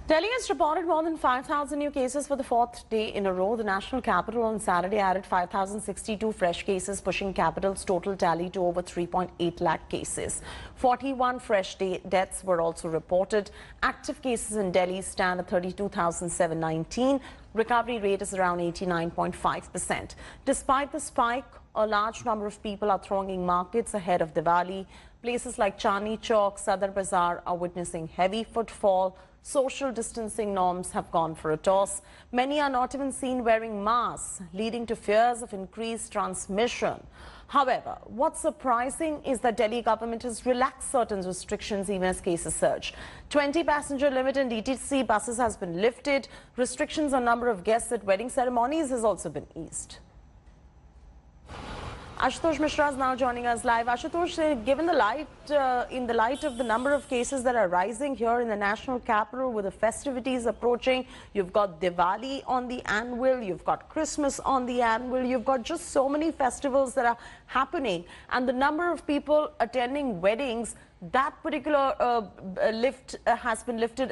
Delhi has reported more than 5,000 new cases for the fourth day in a row. The national capital on Saturday added 5,062 fresh cases, pushing capital's total tally to over 3.8 lakh cases. 41 fresh deaths were also reported. Active cases in Delhi stand at 32,719. Recovery rate is around 89.5%. Despite the spike, a large number of people are thronging markets ahead of Diwali. Places like Chandni Chowk, Sadar Bazaar are witnessing heavy footfall. Social distancing norms have gone for a toss. Many are not even seen wearing masks, leading to fears of increased transmission. However, what's surprising is that Delhi government has relaxed certain restrictions even as cases surge. 20 passenger limit in DTC buses has been lifted. Restrictions on number of guests at wedding ceremonies has also been eased. Ashutosh Mishra is now joining us live. Ashutosh, given in the light of the number of cases that are rising here in the national capital with the festivities approaching, you've got Diwali on the anvil, you've got Christmas on the anvil, you've got just so many festivals that are happening, and the number of people attending weddings, that particular has been lifted.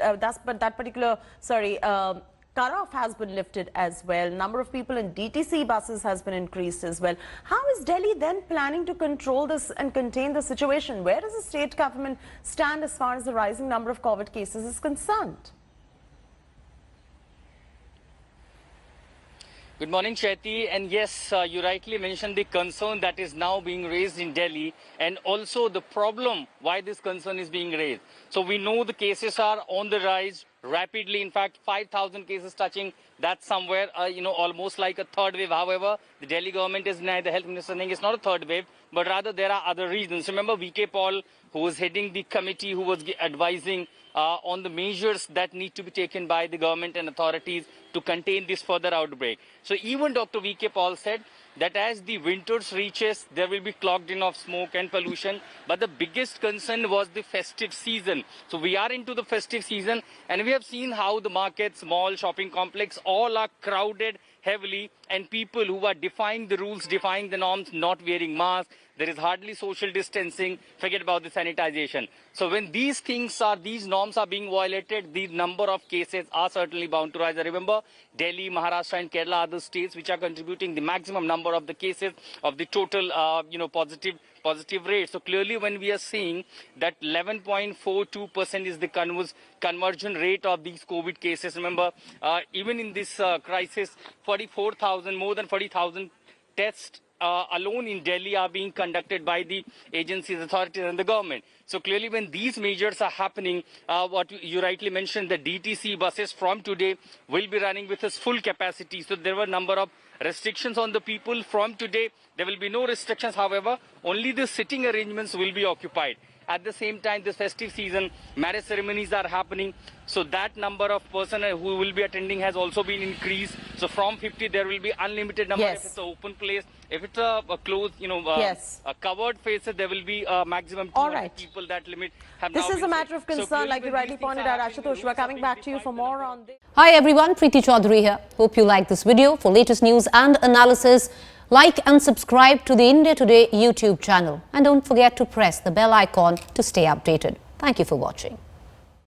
Cutoff has been lifted as well. Number of people in DTC buses has been increased as well. How is Delhi then planning to control this and contain the situation? Where does the state government stand as far as the rising number of COVID cases is concerned? Good morning, Chaiti. And yes, you rightly mentioned the concern that is now being raised in Delhi, and also the problem why this concern is being raised. So we know the cases are on the rise rapidly. In fact, 5,000 cases touching that somewhere, almost like a third wave. However, the Delhi government is denied, the health minister saying it's not a third wave, but rather there are other reasons. Remember VK Paul, who was heading the committee, who was advising on the measures that need to be taken by the government and authorities to contain this further outbreak. So even Dr. VK Paul said that as the winters reaches, there will be clogged in of smoke and pollution. But the biggest concern was the festive season. So we are into the festive season, and we have seen how the markets, mall, shopping complex, all are crowded heavily, and people who are defying the rules, defying the norms, not wearing masks. There is hardly social distancing. Forget about the sanitization. So when these norms are being violated, the number of cases are certainly bound to rise. I remember Delhi, Maharashtra and Kerala are the states which are contributing the maximum number of the cases of the total, positive rate. So clearly when we are seeing that 11.42% is the conversion rate of these COVID cases. Remember, even in this crisis, more than 40,000 tests alone in Delhi are being conducted by the agencies, authorities and the government. So clearly when these measures are happening, what you rightly mentioned, the DTC buses from today will be running with its full capacity. So there were a number of restrictions on the people. From today, there will be no restrictions. However, only the sitting arrangements will be occupied. At the same time, this festive season, marriage ceremonies are happening. So that number of persons who will be attending has also been increased. So from 50, there will be unlimited number. Yes. If it's an open place, if it's a closed, yes, a covered face, there will be a maximum 200 people. That limit have this now is a matter of concern, so like you rightly pointed out, Ashutosh. We're coming back to you for more on this. Hi everyone, Preeti Chaudhary here. Hope you like this video. For latest news and analysis, like and subscribe to the India Today YouTube channel. And don't forget to press the bell icon to stay updated. Thank you for watching.